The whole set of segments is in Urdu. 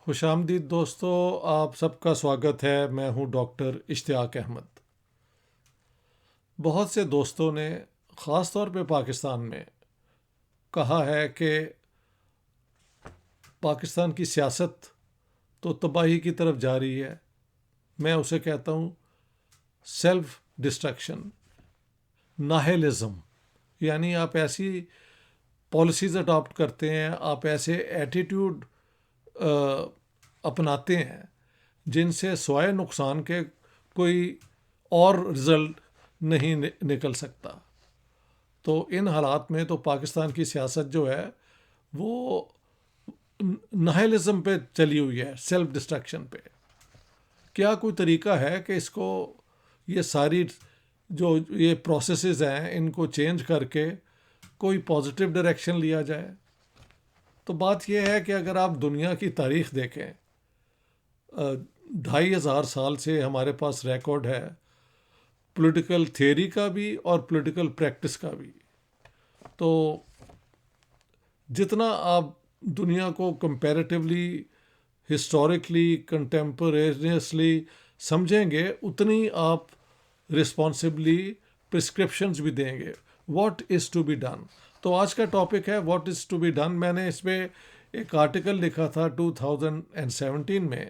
خوش آمدید دوستو، آپ سب کا سواگت ہے۔ میں ہوں ڈاکٹر اشتیاق احمد۔ بہت سے دوستوں نے خاص طور پہ پاکستان میں کہا ہے کہ پاکستان کی سیاست تو تباہی کی طرف جا رہی ہے۔ میں اسے کہتا ہوں سیلف ڈسٹرکشن، ناہلزم، یعنی آپ ایسی پالیسیز اڈاپٹ کرتے ہیں، آپ ایسے ایٹیٹیوڈ اپناتے ہیں جن سے سوائے نقصان کے کوئی اور رزلٹ نہیں نکل سکتا۔ تو ان حالات میں تو پاکستان کی سیاست جو ہے وہ نہلزم پہ چلی ہوئی ہے، سیلف ڈسٹرکشن پہ۔ کیا کوئی طریقہ ہے کہ اس کو، یہ ساری جو یہ پروسیسز ہیں، ان کو چینج کر کے کوئی پازیٹیو ڈائریکشن لیا جائے؟ تو بات یہ ہے کہ اگر آپ دنیا کی تاریخ دیکھیں، 2500 سال سے ہمارے پاس ریکارڈ ہے پولیٹیکل تھیوری کا بھی اور پولیٹیکل پریکٹس کا بھی۔ تو جتنا آپ دنیا کو کمپیریٹیولی، ہسٹوریکلی، کنٹمپریریسلی سمجھیں گے، اتنی آپ رسپانسبلی پرسکرپشنز بھی دیں گے، what is to be done. تو آج کا ٹاپک ہے what is to be done. میں نے اس پہ ایک آرٹیکل لکھا تھا 2017 میں،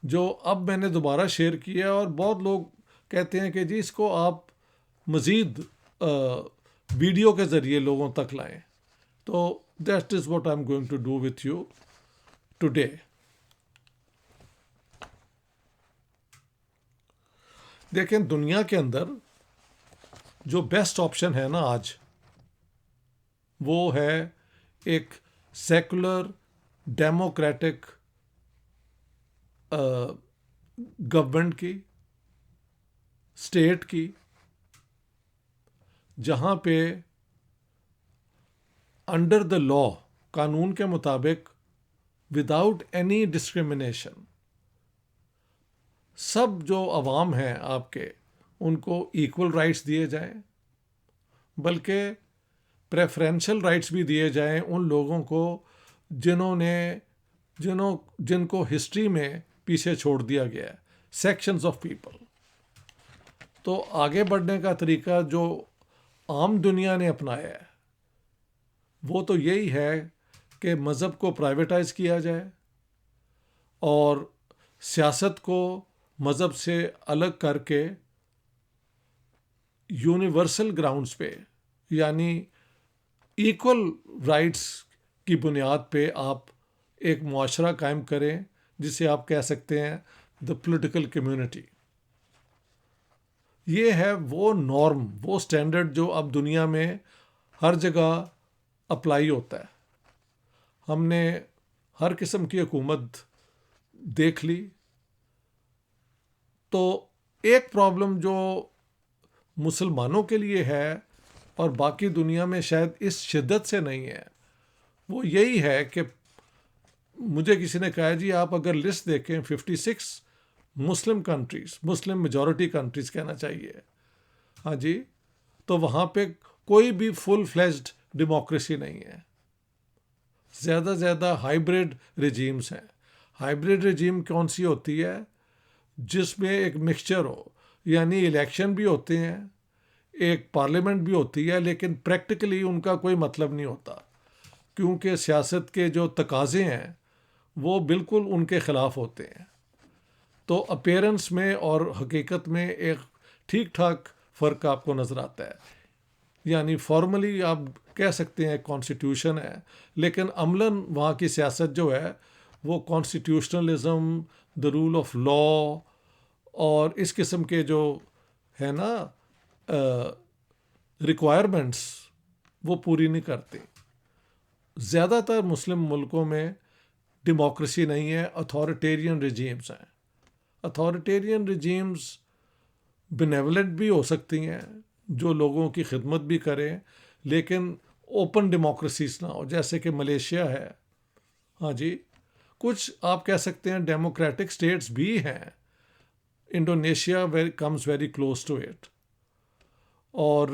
جو اب میں نے دوبارہ شیئر کیا، اور بہت لوگ کہتے ہیں کہ جی اس کو آپ مزید ویڈیو کے ذریعے لوگوں تک لائیں۔ تو that is what I am going to do with you today. دیکھیں، دنیا کے اندر جو بیسٹ آپشن ہے نا آج، وہ ہے ایک سیکولر ڈیموکریٹک گورنمنٹ کی، اسٹیٹ کی، جہاں پہ انڈر دا لا، قانون کے مطابق، وداؤٹ اینی ڈسکرمنیشن، سب جو عوام ہیں آپ کے، ان کو ایکول رائٹس دیے جائیں، بلکہ پریفرینشل رائٹس بھی دیے جائیں ان لوگوں کو جن کو ہسٹری میں پیچھے چھوڑ دیا گیا ہے، سیکشنز آف پیپل۔ تو آگے بڑھنے کا طریقہ جو عام دنیا نے اپنایا ہے وہ تو یہی ہے کہ مذہب کو پرائیویٹائز کیا جائے اور سیاست کو مذہب سے الگ کر کے یونیورسل گراؤنڈز پہ، یعنی ایکول رائٹس کی بنیاد پہ آپ ایک معاشرہ قائم کریں، جسے آپ کہہ سکتے ہیں دا پولیٹیکل کمیونٹی۔ یہ ہے وہ نارم، وہ سٹینڈرڈ جو اب دنیا میں ہر جگہ اپلائی ہوتا ہے۔ ہم نے ہر قسم کی حکومت دیکھ لی۔ تو ایک پرابلم جو مسلمانوں کے لیے ہے اور باقی دنیا میں شاید اس شدت سے نہیں ہے، وہ یہی ہے کہ مجھے کسی نے کہا جی آپ اگر لسٹ دیکھیں 56 مسلم کنٹریز، مسلم میجورٹی کنٹریز کہنا چاہیے، ہاں جی، تو وہاں پہ کوئی بھی فل فلیجڈ ڈیموکریسی نہیں ہے۔ زیادہ زیادہ ہائیبریڈ رجیمز ہیں۔ ہائیبریڈ رجیم کون سی ہوتی ہے؟ جس میں ایک مکسچر ہو، یعنی الیکشن بھی ہوتے ہیں، ایک پارلیمنٹ بھی ہوتی ہے، لیکن پریکٹیکلی ان کا کوئی مطلب نہیں ہوتا، کیونکہ سیاست کے جو تقاضے ہیں وہ بالکل ان کے خلاف ہوتے ہیں۔ تو اپیرنس میں اور حقیقت میں ایک ٹھیک ٹھاک فرق آپ کو نظر آتا ہے۔ یعنی فارملی آپ کہہ سکتے ہیں کانسٹیٹیوشن ہے، لیکن عملاً وہاں کی سیاست جو ہے وہ constitutionalism, the rule of law اور اس قسم کے جو ہے نا ریکوائرمنٹس، وہ پوری نہیں کرتے۔ زیادہ تر مسلم ملکوں میں ڈیموکریسی نہیں ہے، اتھارٹیرین رجیمز ہیں۔ اتھارٹیرین رجیمز بینیولنٹ بھی ہو سکتی ہیں، جو لوگوں کی خدمت بھی کریں، لیکن اوپن ڈیموکریسیز نہ ہو، جیسے کہ ملیشیا ہے، ہاں جی۔ کچھ آپ کہہ سکتے ہیں ڈیموکریٹک سٹیٹس بھی ہیں، Indonesia comes very close to it, اور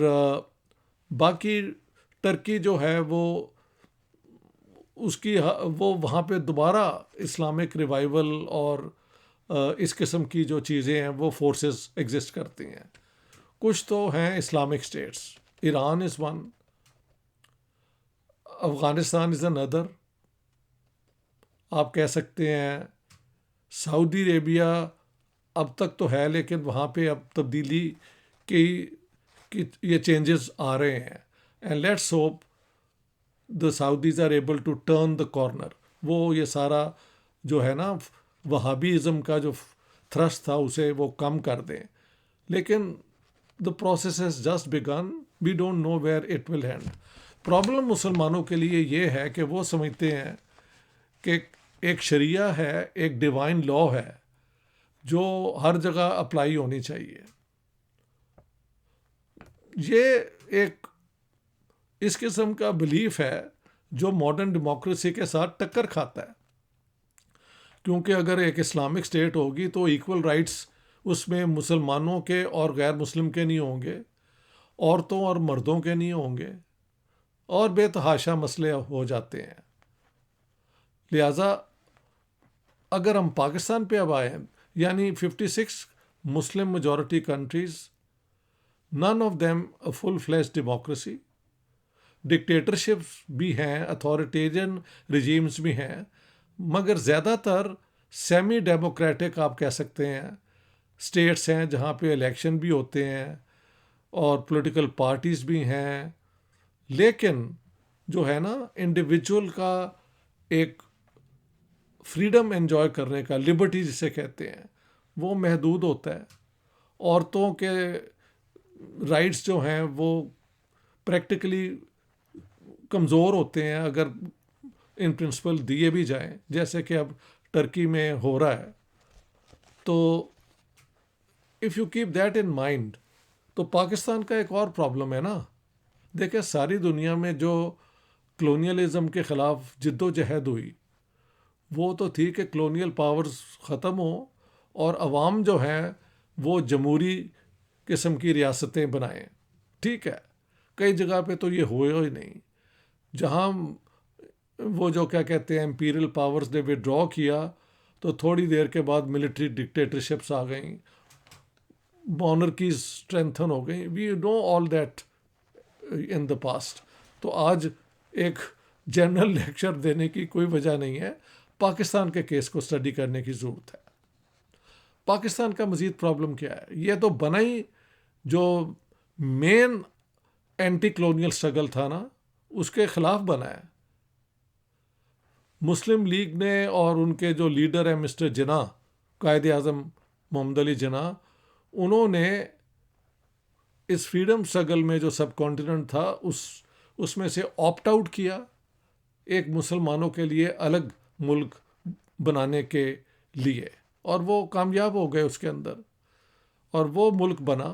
باقی ٹرکی جو ہے وہ اس کی وہ وہاں پہ دوبارہ اسلامک ریوائول اور اس قسم کی جو چیزیں ہیں وہ فورسز ایگزسٹ کرتی ہیں. کچھ تو ہیں Islamic states. Iran is one, Afghanistan is another, آپ کہہ سکتے ہیں سعودی عربیہ اب تک تو ہے, لیکن وہاں پہ اب تبدیلی کی یہ چینجز آ رہے ہیں. And let's hope the Saudis are able to turn the corner. وہ یہ سارا جو ہے نا وہابیزم کا جو تھرسٹ تھا اسے وہ کم کر دیں. لیکن the process has just begun. We don't know where it will end. Problem مسلمانوں کے لیے یہ ہے کہ وہ سمجھتے ہیں کہ ایک شریعہ ہے, ایک ڈیوائن لا ہے جو ہر جگہ اپلائی ہونی چاہیے. یہ ایک اس قسم کا بلیف ہے جو ماڈرن ڈیموکریسی کے ساتھ ٹکر کھاتا ہے, کیونکہ اگر ایک اسلامک اسٹیٹ ہوگی تو ایکول رائٹس اس میں مسلمانوں کے اور غیر مسلم کے نہیں ہوں گے, عورتوں اور مردوں کے نہیں ہوں گے, اور بے تحاشا مسئلے ہو جاتے ہیں. لہٰذا اگر ہم پاکستان پہ اب آئیں, یعنی 56 مسلم majority countries, none of them a full-fledged democracy. ڈکٹیٹرشپس بھی ہیں, اتھارٹیرین رجیمز بھی ہیں, مگر زیادہ تر سیمی ڈیموکریٹک آپ کہہ سکتے ہیں اسٹیٹس ہیں جہاں پہ الیکشن بھی ہوتے ہیں اور پولیٹیکل پارٹیز بھی ہیں. لیکن جو ہے نا انڈیویجول کا ایک فریڈم انجوائے کرنے کا, لبرٹی جسے کہتے ہیں, وہ محدود ہوتا ہے. عورتوں کے رائٹس جو ہیں وہ پریکٹیکلی کمزور ہوتے ہیں اگر ان پرنسپل دیے بھی جائیں, جیسے کہ اب ٹرکی میں ہو رہا ہے. تو if you keep that in mind, تو پاکستان کا ایک اور پرابلم ہے نا. دیکھیں ساری دنیا میں جو کلونیلزم کے خلاف جد و جہد ہوئی وہ تو تھی کہ کلونیل پاورز ختم ہوں اور عوام جو ہیں وہ جمہوری قسم کی ریاستیں بنائیں. ٹھیک ہے, کئی جگہ پہ تو یہ ہوا ہی نہیں. جہاں وہ جو کیا کہتے ہیں امپیریل پاورز نے وڈرا کیا تو تھوڑی دیر کے بعد ملٹری ڈکٹیٹرشپس آ گئیں, مونرکیز اسٹرینتھن ہو گئیں. We know all that in the past. تو آج ایک جنرل لیکچر دینے کی کوئی وجہ نہیں ہے, پاکستان کے کیس کو اسٹڈی کرنے کی ضرورت ہے. پاکستان کا مزید پرابلم کیا ہے؟ یہ تو بنا ہی جو مین اینٹی کلونیل اسٹرگل تھا نا اس کے خلاف بنا ہے. مسلم لیگ نے اور ان کے جو لیڈر ہیں مسٹر جناح, قائد اعظم محمد علی جناح, انہوں نے اس فریڈم اسٹرگل میں جو سب کانٹیننٹ تھا اس میں سے آپٹ آؤٹ کیا ایک مسلمانوں کے لیے الگ ملک بنانے کے لیے, اور وہ کامیاب ہو گئے اس کے اندر. اور وہ ملک بنا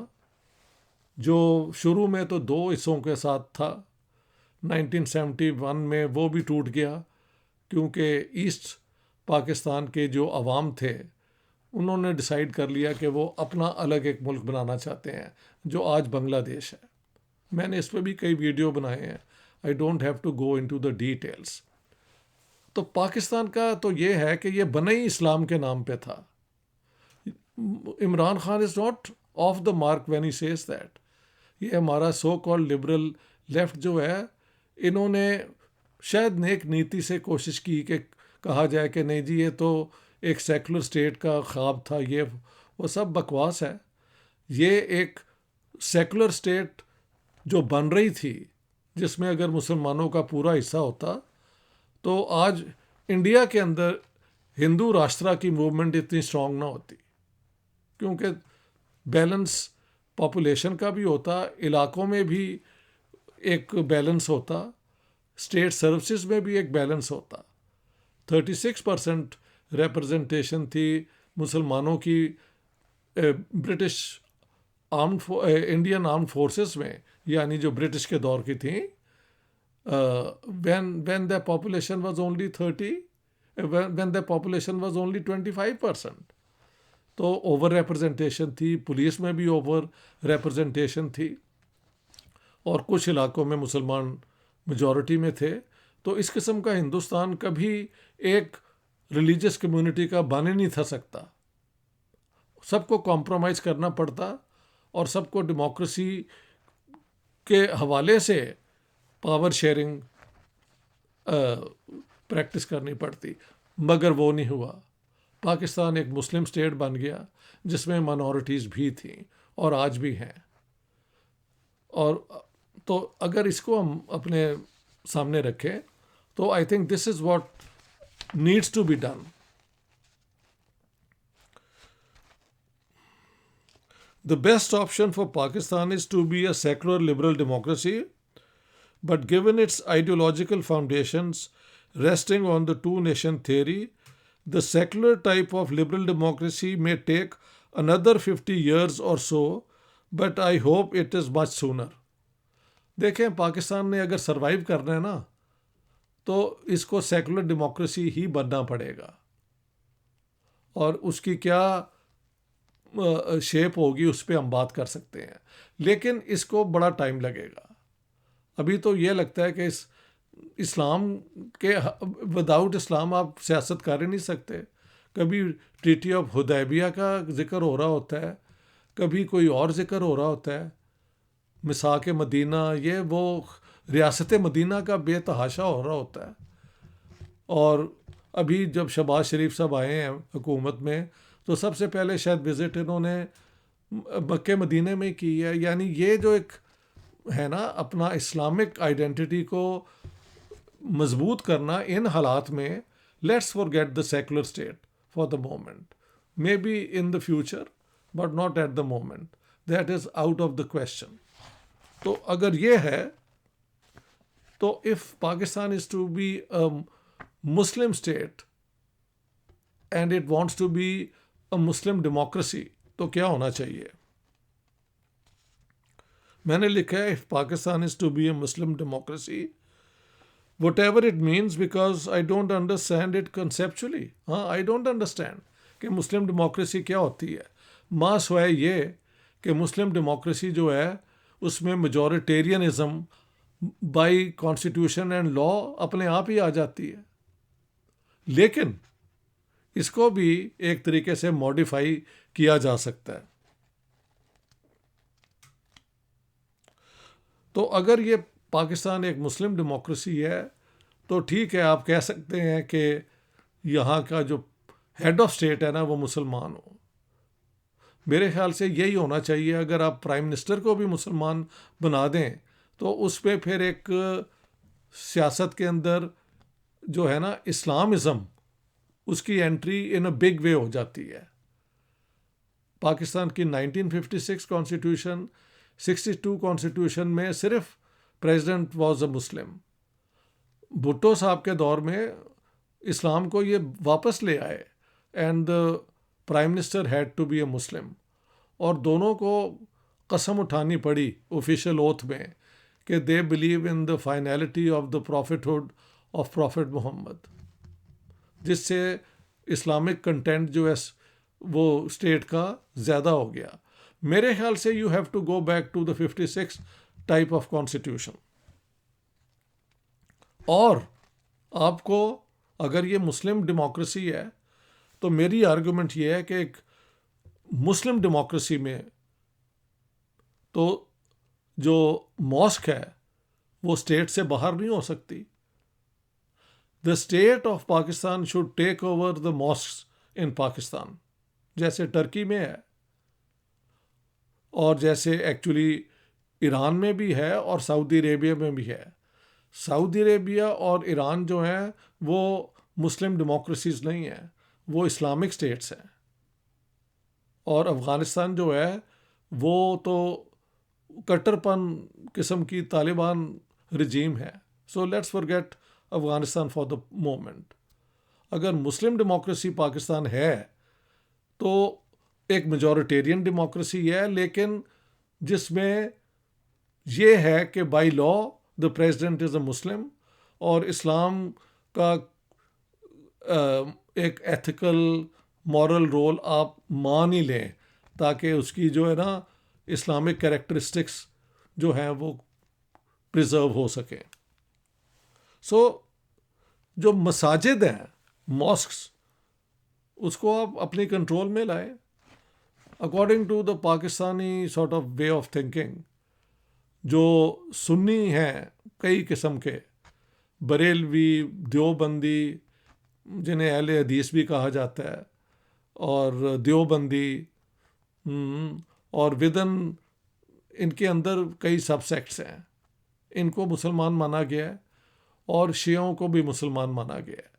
جو شروع میں تو 2 حصوں کے ساتھ تھا. 1971 میں وہ بھی ٹوٹ گیا کیونکہ ایسٹ پاکستان کے جو عوام تھے انہوں نے ڈیسائیڈ کر لیا کہ وہ اپنا الگ ایک ملک بنانا چاہتے ہیں جو آج بنگلہ دیش ہے. میں نے اس پہ بھی کئی ویڈیو بنائے ہیں. I don't have to go into the details. تو پاکستان کا تو یہ ہے کہ یہ بنا ہی اسلام کے نام پہ تھا. Imran Khan is not of the mark when he says that. یہ ہمارا سو کالڈ لبرل لیفٹ جو ہے, انہوں نے شاید نیک نیتی سے کوشش کی کہ کہا جائے کہ نہیں جی یہ تو ایک سیکولر اسٹیٹ کا خواب تھا, یہ وہ سب بکواس ہے. یہ ایک سیکولر اسٹیٹ جو بن رہی تھی جس میں اگر مسلمانوں کا پورا حصہ ہوتا تو آج انڈیا کے اندر ہندو راشٹرا کی موومنٹ اتنی اسٹرانگ نہ ہوتی, کیونکہ بیلنس پاپولیشن کا بھی ہوتا, علاقوں میں بھی ایک بیلنس ہوتا, اسٹیٹ سروسز میں بھی ایک بیلنس ہوتا. 36% ریپرزنٹیشن تھی مسلمانوں کی برٹش انڈین آرم فورسز میں, یعنی جو برٹش کے دور کی تھیں. when the population was only 25%. تو اوور ریپرزنٹیشن تھی, پولیس میں بھی اوور ریپرزنٹیشن تھی, اور کچھ علاقوں میں مسلمان میجورٹی میں تھے. تو اس قسم کا ہندوستان کبھی ایک ریلیجس کمیونٹی کا بن ہی نہیں تھا سکتا. سب کو کمپرومائز کرنا پڑتا اور سب کو ڈیموکریسی کے حوالے سے پاور شیئرنگ پریکٹس کرنی پڑتی، مگر وہ نہیں ہوا. پاکستان ایک مسلم اسٹیٹ بن گیا جس میں مائنورٹیز بھی تھیں اور آج بھی ہیں. اور تو اگر اس کو ہم اپنے سامنے رکھیں تو I think this is what needs to be done. The best option for Pakistan is to be a secular liberal democracy, but given its ideological foundations resting on the two-nation theory, the secular type of liberal democracy may take another 50 years or so, but I hope it is much sooner. دیکھیں پاکستان نے اگر سروائیو کرنا ہے نا تو اس کو سیکولر ڈیموکریسی ہی بننا پڑے گا، اور اس کی کیا شیپ ہوگی اس پہ ہم بات کر سکتے ہیں، لیکن اس کو بڑا ٹائم لگے گا. ابھی تو یہ لگتا ہے کہ اسلام کے وداؤٹ اسلام آپ سیاست کر ہی نہیں سکتے. کبھی ٹریٹی آف حدیبیہ کا ذکر ہو رہا ہوتا ہے، کبھی کوئی اور ذکر ہو رہا ہوتا ہے، میثاق مدینہ، یہ وہ ریاست مدینہ کا بے تحاشا ہو رہا ہوتا ہے. اور ابھی جب شہباز شریف صاحب آئے ہیں حکومت میں تو سب سے پہلے شاید وزٹ انہوں نے مکہ مدینہ میں کی ہے. یعنی یہ جو ایک ہے نا اپنا اسلامک آئیڈینٹی کو مضبوط کرنا ان حالات میں، let's forget the secular state for the moment, may be in the future but not at the moment, that is out of the question. تو اگر یہ ہے تو if Pakistan is to be a Muslim state and it wants to be a Muslim democracy تو کیا ہونا چاہیے؟ میں نے لکھا ہے if Pakistan is to be a Muslim democracy whatever it means, because I don't understand it conceptually. ہاں آئی ڈونٹ انڈرسٹینڈ کہ مسلم ڈیموکریسی کیا ہوتی ہے، ماں سوائے یہ کہ مسلم ڈیموکریسی جو ہے اس میں میجورٹیرینزم بائی کانسٹیٹیوشن اینڈ لا اپنے آپ ہی آ جاتی ہے. لیکن اس کو بھی ایک طریقے سے ماڈیفائی کیا جا سکتا ہے. تو اگر یہ پاکستان ایک مسلم ڈیموکریسی ہے تو ٹھیک ہے، آپ کہہ سکتے ہیں کہ یہاں کا جو ہیڈ آف اسٹیٹ ہے نا وہ مسلمان ہو. میرے خیال سے یہی ہونا چاہیے. اگر آپ پرائم منسٹر کو بھی مسلمان بنا دیں تو اس پہ پھر ایک سیاست کے اندر جو ہے نا اسلامزم، اس کی entry in a big way ہو جاتی ہے. پاکستان کی 1956 کانسٹیٹیوشن، 62 کانسٹیٹیوشن میں صرف پریزیڈنٹ واز اے مسلم. بھٹو صاحب کے دور میں اسلام کو یہ واپس لے آئے and prime minister had to be a Muslim. اور دونوں کو قسم اٹھانی پڑی آفیشیل اوتھ میں کہ they believe in the finality of the prophethood of prophet Muhammad, جس سے اسلامک کنٹینٹ جو ہے وہ اسٹیٹ کا زیادہ ہو گیا. میرے خیال سے you have to go back to the 56 type of constitution. اور آپ کو اگر یہ مسلم ڈیموکریسی ہے تو میری آرگومنٹ یہ ہے کہ ایک مسلم ڈیموکریسی میں تو جو ماسک ہے وہ اسٹیٹ سے باہر نہیں ہو سکتی. The state of Pakistan should take over the mosques in Pakistan, جیسے ٹرکی میں ہے اور جیسے ایکچولی ایران میں بھی ہے اور سعودی عربیہ میں بھی ہے. سعودی عربیہ اور ایران جو ہیں وہ مسلم ڈیموکریسیز نہیں ہیں، وہ اسلامک اسٹیٹس ہیں. اور افغانستان جو ہے وہ تو کٹر پن قسم کی طالبان رجیم ہے. So let's forget Afghanistan for the moment. اگر مسلم ڈیموکریسی پاکستان ہے تو ایک میجورٹیرین ڈیموکریسی ہے، لیکن جس میں یہ ہے کہ by law the president is a Muslim, اور اسلام کا ایک ایتھیکل مورل رول آپ مان ہی لیں تاکہ اس کی جو ہے نا اسلامک کریکٹرسٹکس جو ہیں وہ پریزرو ہو سکیں. سو جو مساجد ہیں، ماسکس، اس کو آپ اپنی کنٹرول میں لائیں according to the Pakistani sort of way of thinking. جو سنی ہیں کئی قسم کے، بریلوی، دیوبندی جنہیں اہل حدیث بھی کہا جاتا ہے، اور دیوبندی، اور ودن ان کے اندر کئی سب سیکٹس ہیں، ان کو مسلمان مانا گیا ہے، اور شیعوں کو بھی مسلمان مانا گیا ہے.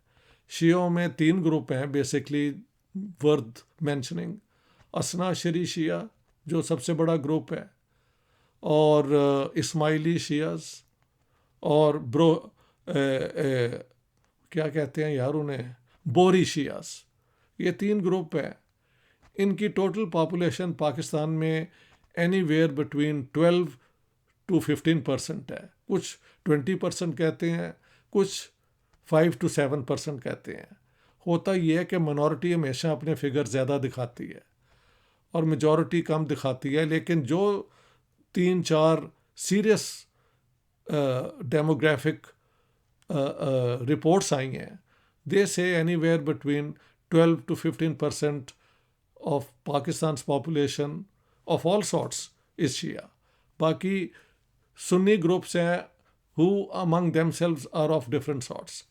شیعوں میں 3 گروپ ہیں بیسکلی ورتھ مینشننگ. اثنا عشری شیعہ جو سب سے بڑا گروپ ہے، اور اسماعیلی شیعز، اور کیا کہتے ہیں یار انہیں، بوری شیعز. یہ 3 گروپ ہیں. ان کی ٹوٹل پاپولیشن پاکستان میں اینی ویئر بٹوین 12 to 15% ہے. کچھ 20% کہتے ہیں، کچھ 5 to 7% کہتے ہیں. ہوتا یہ ہے کہ منورٹی ہمیشہ اپنے فگر زیادہ دکھاتی ہے اور میجورٹی کم دکھاتی ہے، لیکن جو 3-4 سیریس ڈیموگرافک رپورٹس آئی ہیں، they say anywhere between 12 to 15% آف Pakistan's population of all sorts is Shia. باقی سنی گروپس ہیں who among themselves are of different sorts.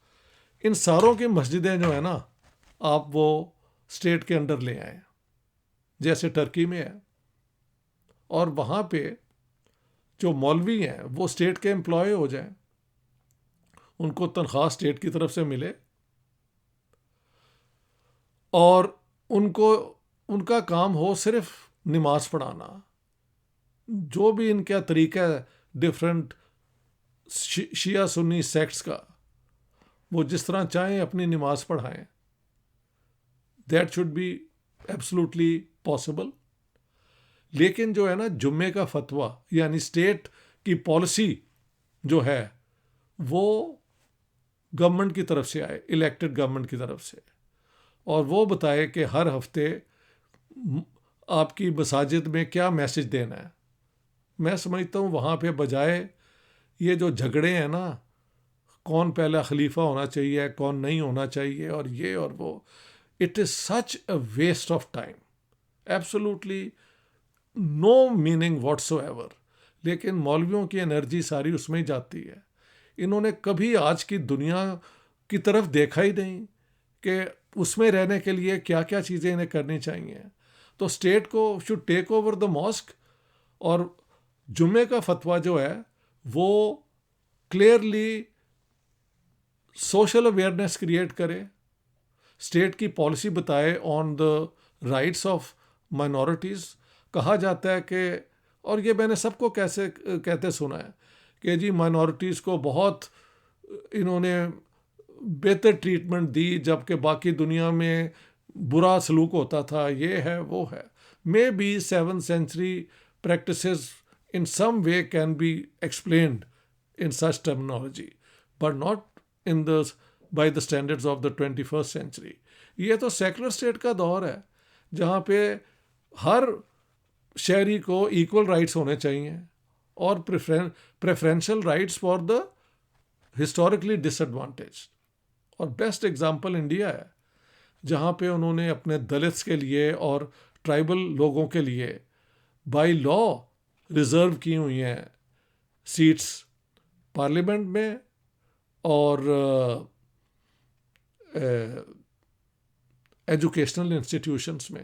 ان ساروں کی مسجدیں جو ہیں نا، آپ وہ اسٹیٹ کے انڈر لے آئیں، جیسے ٹرکی میں ہے، اور وہاں پہ جو مولوی ہیں وہ اسٹیٹ کے امپلائی ہو جائیں، ان کو تنخواہ اسٹیٹ کی طرف سے ملے، اور ان کا کام ہو صرف نماز پڑھانا. جو بھی ان کا طریقہ ہے ڈفرینٹ شیعہ سنی سیکٹس کا، وہ جس طرح چاہیں اپنی نماز پڑھائیں. That should be absolutely possible. لیکن جو ہے نا جمعے کا فتویٰ، یعنی اسٹیٹ کی پالیسی جو ہے وہ گورنمنٹ کی طرف سے آئے، الیکٹڈ گورنمنٹ کی طرف سے، اور وہ بتائے کہ ہر ہفتے آپ کی مساجد میں کیا میسج دینا ہے. میں سمجھتا ہوں وہاں پہ بجائے یہ جو جھگڑے ہیں نا، کون پہلا خلیفہ ہونا چاہیے، کون نہیں ہونا چاہیے، اور یہ اور وہ، it is such a waste of time, absolutely no meaning whatsoever. لیکن مولویوں کی انرجی ساری اس میں ہی جاتی ہے. انہوں نے کبھی آج کی دنیا کی طرف دیکھا ہی نہیں کہ اس میں رہنے کے لیے کیا کیا چیزیں انہیں کرنی چاہیے. تو اسٹیٹ کو should take over the mosque, اور جمعے کا فتویٰ جو ہے وہ کلیئرلی سوشل اویئرنیس کریٹ کرے، اسٹیٹ کی پالیسی بتائے on the rights of minorities. کہا جاتا ہے کہ، اور یہ میں نے سب کو کیسے کہتے سنا ہے کہ جی مائنورٹیز کو بہت انہوں نے بہتر ٹریٹمنٹ دی، جبکہ باقی دنیا میں برا سلوک ہوتا تھا، یہ ہے وہ ہے. May be 7th century practices in some way can be explained in such terminology, but not by the standards of the 21st century. یہ تو سیکولر اسٹیٹ کا دور ہے جہاں پہ ہر شہری کو ایکول رائٹس ہونے چاہیے، اور preferential rights for the historically disadvantage. اور بیسٹ ایگزامپل انڈیا ہے، جہاں پہ انہوں نے اپنے دلتس کے لیے اور ٹرائبل لوگوں کے لیے بائی لا ریزرو کی ہوئی ہیں سیٹس پارلیمنٹ میں اور ایجوکیشنل انسٹیٹیوشنس میں.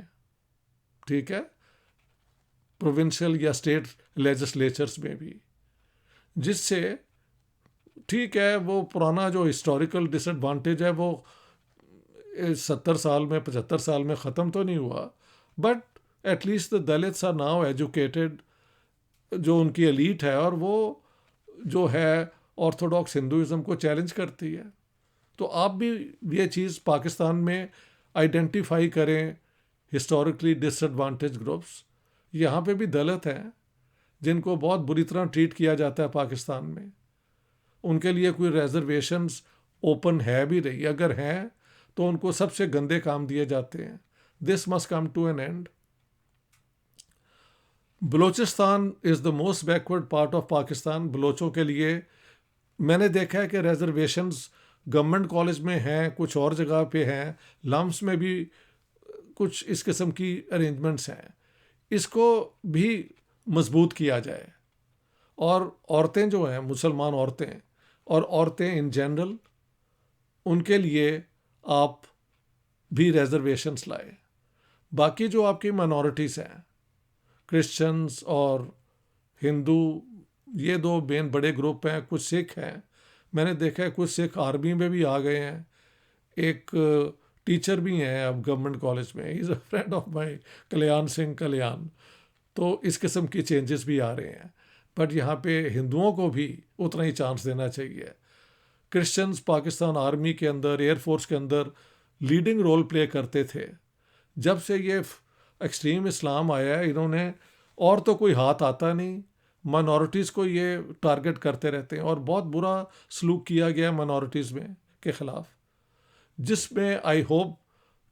ٹھیک ہے، پروونشل یا اسٹیٹ لیجسلیچرس میں بھی، جس سے ٹھیک ہے وہ پرانا جو ہسٹوریکل ڈس ایڈوانٹیج ہے وہ 70 سال میں 75 سال میں ختم تو نہیں ہوا، but at least the Dalits are now educated. جو ان کی ایلیٹ ہے، اور وہ جو ہے آرتھوڈاکس ہندوازم کو چیلنج کرتی ہے. تو آپ بھی یہ چیز پاکستان میں آئیڈینٹیفائی کریں، ہسٹوریکلی ڈس ایڈوانٹیج گروپس. یہاں پہ بھی دلت ہیں جن کو بہت بری طرح ٹریٹ کیا جاتا ہے پاکستان میں. ان کے لیے کوئی ریزرویشنز اوپن ہے بھی نہیں، اگر ہیں تو ان کو سب سے گندے کام دیے جاتے ہیں. This must come to an end. Balochistan is the most backward part of Pakistan. بلوچوں کے لیے میں نے دیکھا ہے کہ ریزرویشنز گورنمنٹ کالج میں ہیں، کچھ اور جگہ پہ ہیں، لمس میں بھی کچھ اس قسم کی ارینجمنٹس ہیں. اس کو بھی مضبوط کیا جائے. اور عورتیں جو ہیں، مسلمان عورتیں اور عورتیں ان جنرل، ان کے لیے آپ بھی ریزرویشنس لائے. باقی جو آپ کی مائنورٹیز ہیں، کرسچنز اور ہندو، یہ دو مین بڑے گروپ ہیں. کچھ سکھ ہیں، میں نے دیکھا ہے کچھ سکھ آرمی میں بھی آ گئے ہیں. ایک ٹیچر بھی ہیں اب گورنمنٹ کالج میں، ہی از اے فرینڈ آف مائی، کلیان سنگھ کلیان. تو اس قسم کی چینجز بھی آ رہے ہیں. بٹ یہاں پہ ہندوؤں کو بھی اتنا ہی چانس دینا چاہیے. کرسچنز پاکستان آرمی کے اندر، ایئر فورس کے اندر لیڈنگ رول پلے کرتے تھے. جب سے یہ ایکسٹریم اسلام آیا ہے، انہوں نے، اور تو کوئی ہاتھ آتا نہیں، مائنورٹیز کو یہ ٹارگٹ کرتے رہتے ہیں. اور بہت برا سلوک کیا گیا مائنورٹیز میں کے خلاف، جس میں آئی ہوپ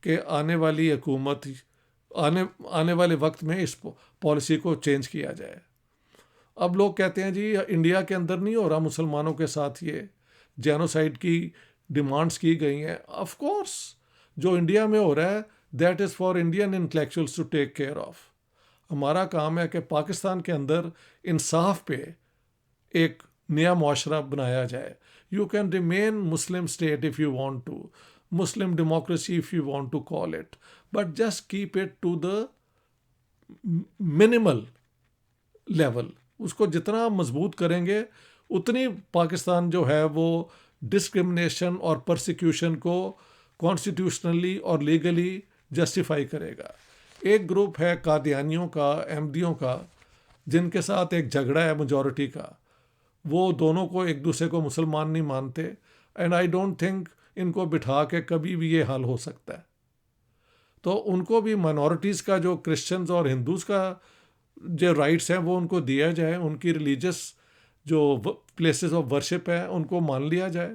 کہ آنے والی حکومت، آنے والے وقت میں اس پالیسی کو چینج کیا جائے. اب لوگ کہتے ہیں جی انڈیا کے اندر نہیں ہو رہا مسلمانوں کے ساتھ یہ جینوسائڈ کی ڈیمانڈس کی گئی ہیں. آف کورس جو انڈیا میں ہو رہا ہے that is for Indian intellectuals to take care of. ہمارا کام ہے کہ پاکستان کے اندر انصاف پہ ایک نیا معاشرہ بنایا جائے. You can remain Muslim state if you want to, Muslim democracy if you want to call it, but just keep it to the minimal level. اس کو جتنا مضبوط کریں گے اتنی پاکستان جو ہے وہ ڈسکرمنیشن اور پرسیکیوشن کو کانسٹیٹیوشنلی اور لیگلی جسٹیفائی کرے گا. ایک گروپ ہے قادیانیوں کا، احمدیوں کا، جن کے ساتھ ایک جھگڑا ہے میجورٹی کا. وہ دونوں کو ایک دوسرے کو مسلمان نہیں مانتے، and I don't think in کو بٹھا کے کبھی بھی یہ حل ہو سکتا ہے. تو ان کو بھی مائنورٹیز کا، جو کرسچنز اور ہندوز کا جو رائٹس ہیں وہ ان کو دیا جائے. ان کی ریلیجس جو پلیسز آف ورشپ ہیں ان کو مان لیا جائے.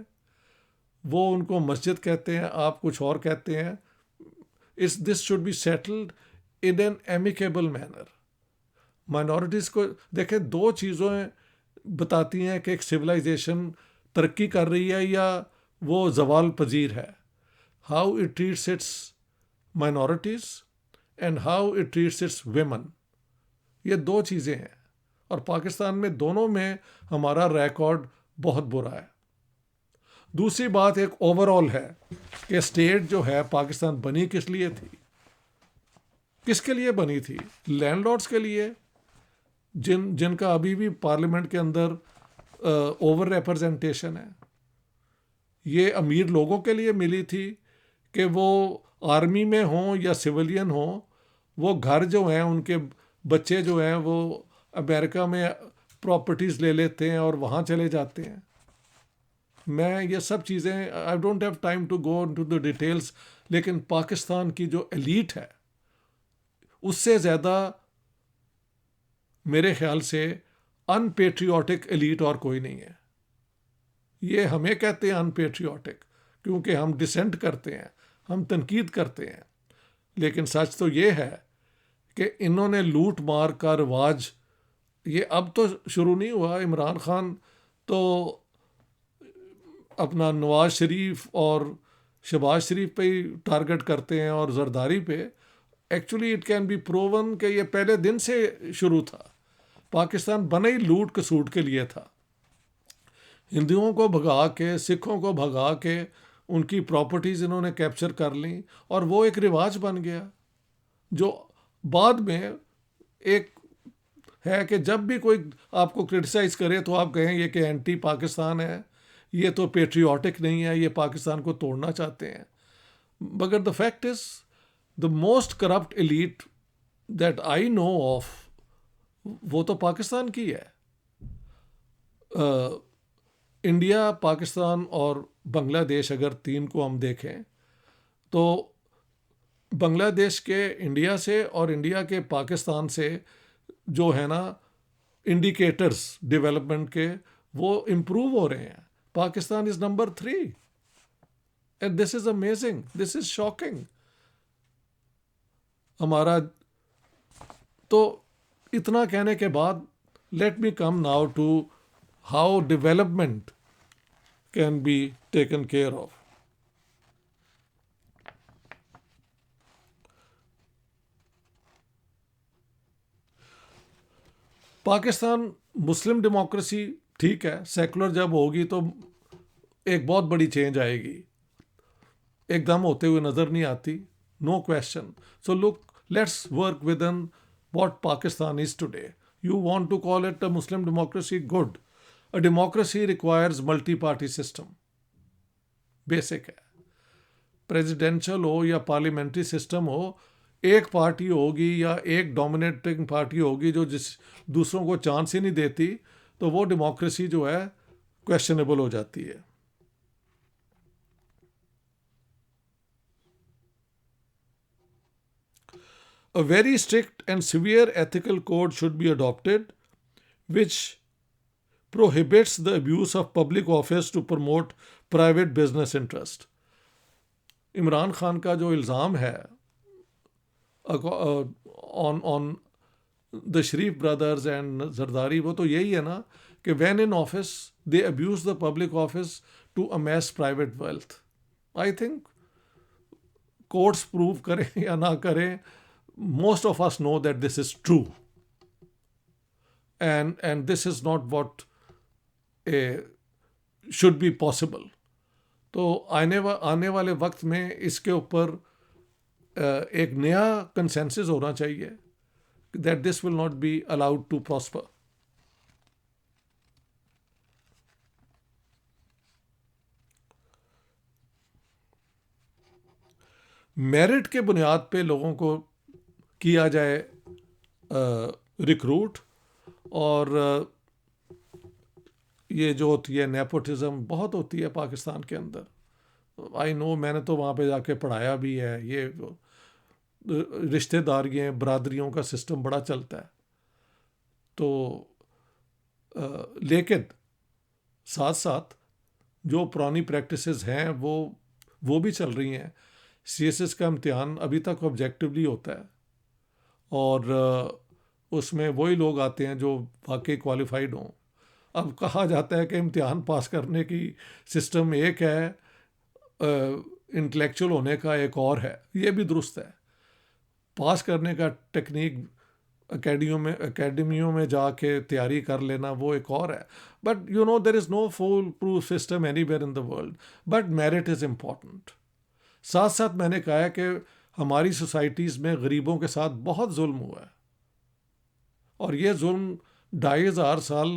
وہ ان کو مسجد کہتے ہیں، آپ کچھ اور کہتے ہیں. This should be settled in an amicable manner. Minorities کو دیکھیں، دو چیزیں بتاتی ہیں کہ ایک سویلائزیشن ترقی کر رہی ہے یا وہ زوال پذیر ہے. How it treats its minorities and how it treats its women. یہ دو چیزیں ہیں، اور پاکستان میں دونوں میں ہمارا ریکارڈ بہت برا ہے. دوسری بات ایک اوور آل ہے کہ اسٹیٹ جو ہے پاکستان بنی کس لیے تھی؟ کس کے لیے بنی تھی؟ لینڈ لارڈس کے لیے، جن کا ابھی بھی پارلیمنٹ کے اندر اوور ریپرزنٹیشن ہے. یہ امیر لوگوں کے لیے ملی تھی کہ وہ آرمی میں ہوں یا سویلین ہوں، وہ گھر جو ہیں ان کے بچے جو ہیں وہ امریکہ میں پراپرٹیز لے لیتے ہیں اور وہاں چلے جاتے ہیں. میں یہ سب چیزیں I don't have time to go into the details, لیکن پاکستان کی جو ایلیٹ ہے اس سے زیادہ میرے خیال سے ان پیٹریوٹک ایلیٹ اور کوئی نہیں ہے. یہ ہمیں کہتے ہیں ان پیٹریوٹک کیونکہ ہم ڈسینٹ کرتے ہیں، ہم تنقید کرتے ہیں، لیکن سچ تو یہ ہے کہ انہوں نے لوٹ مار کا رواج، یہ اب تو شروع نہیں ہوا. عمران خان تو اپنا نواز شریف اور شہباز شریف پہ ہی ٹارگٹ کرتے ہیں اور زرداری پہ. Actually it can be proven کہ یہ پہلے دن سے شروع تھا. پاکستان بنا ہی لوٹ کسوٹ کے لیے تھا. ہندوؤں کو بھگا کے، سکھوں کو بھگا کے ان کی پراپرٹیز انہوں نے کیپچر کر لیں، اور وہ ایک رواج بن گیا جو بعد میں ایک ہے کہ جب بھی کوئی آپ کو کرٹیسائز کرے تو آپ کہیں یہ کہ اینٹی پاکستان ہے، یہ تو پیٹریوٹک نہیں ہے، یہ پاکستان کو توڑنا چاہتے ہیں. مگر the fact is the most corrupt elite that I know of وہ تو پاکستان کی ہے. انڈیا، پاکستان اور بنگلہ دیش، اگر تین کو ہم دیکھیں تو بنگلہ دیش کے انڈیا سے اور انڈیا کے پاکستان سے جو ہے نا انڈیکیٹرز ڈیولپمنٹ کے، وہ امپروو ہو رہے ہیں. Pakistan is number 3 and this is amazing, this is shocking. ہمارا تو اتنا کہنے کے بعد let me come now to how development can be taken care of. Pakistan Muslim democracy ٹھیک ہے، سیکولر جب ہوگی تو ایک بہت بڑی چینج آئے گی، ایک دم ہوتے ہوئے نظر نہیں آتی، no question. So look, let's work within what Pakistan is today. You want to call it a Muslim democracy, good. A democracy requires multi party system, basic ہے. پریزیڈینشل ہو یا پارلیمنٹری سسٹم ہو، ایک پارٹی ہوگی یا ایک ڈومینیٹنگ پارٹی ہوگی جو دوسروں کو چانس ہی نہیں دیتی، تو وہ ڈیموکریسی جو ہے کویشچنیبل ہو جاتی ہے. A very strict and severe ethical code should be adopted which prohibits the abuse of public office to promote private business interest. Imran Khan کا جو الزام ہے on the Sharif brothers and Zardari، وہ تو یہی ہے نا کہ when in office they abuse the public office to amass private wealth. I think courts prove کریں یا نہ کریں، most of us know that this is true, and this is not what should be possible. تو آنے والے وقت میں اس کے اوپر ایک نیا کنسنسس ہونا چاہیے that this will not be allowed to prosper. Merit کے بنیاد پہ لوگوں کو کیا جائے ریکروٹ، اور یہ جو ہوتی ہے نیپوٹزم بہت ہوتی ہے پاکستان کے اندر. آئی نو، میں نے تو وہاں پہ جا کے پڑھایا بھی ہے. یہ رشتہ داریاں، برادریوں کا سسٹم بڑا چلتا ہے. تو لیکن ساتھ ساتھ جو پرانی پریکٹسز ہیں وہ بھی چل رہی ہیں. سی ایس ایس کا امتحان ابھی تک آبجیکٹیولی ہوتا ہے، اور اس میں وہی لوگ آتے ہیں جو واقعی کوالیفائڈ ہوں. اب کہا جاتا ہے کہ امتحان پاس کرنے کی سسٹم ایک ہے، انٹلیکچوئل ہونے کا ایک اور ہے. یہ بھی درست ہے. پاس کرنے کا ٹیکنیک اکیڈمیوں میں جا کے تیاری کر لینا وہ ایک اور ہے. But you know there is no foolproof system anywhere in the world, but merit is important. ساتھ ساتھ میں نے کہا ہے کہ ہماری سوسائٹیز میں غریبوں کے ساتھ بہت ظلم ہوا ہے، اور یہ ظلم 2500 سال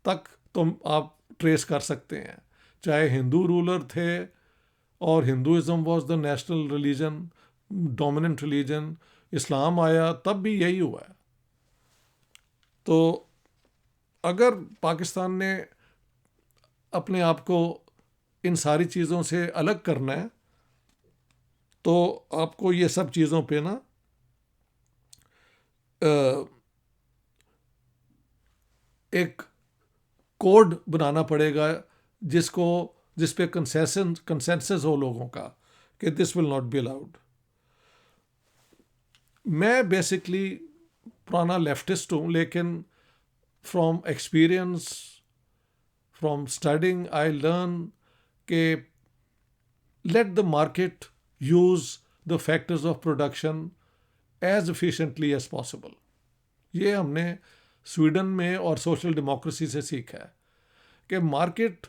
تک تم آپ ٹریس کر سکتے ہیں. چاہے ہندو رولر تھے اور Hinduism was the national religion, dominant religion, اسلام آیا تب بھی یہی ہوا ہے. تو اگر پاکستان نے اپنے آپ کو ان ساری چیزوں سے الگ کرنا ہے تو آپ کو یہ سب چیزوں پہ نا ایک کوڈ بنانا پڑے گا جس پہ کنسنسس ہو لوگوں کا کہ this will not be allowed. میں بیسکلی پرانا لیفٹسٹ ہوں، لیکن from experience, from studying, I learn کہ let the market use the factors of production as efficiently as possible. یہ ہم نے سویڈن میں اور سوشل ڈیموکریسی سے سیکھا ہے کہ مارکیٹ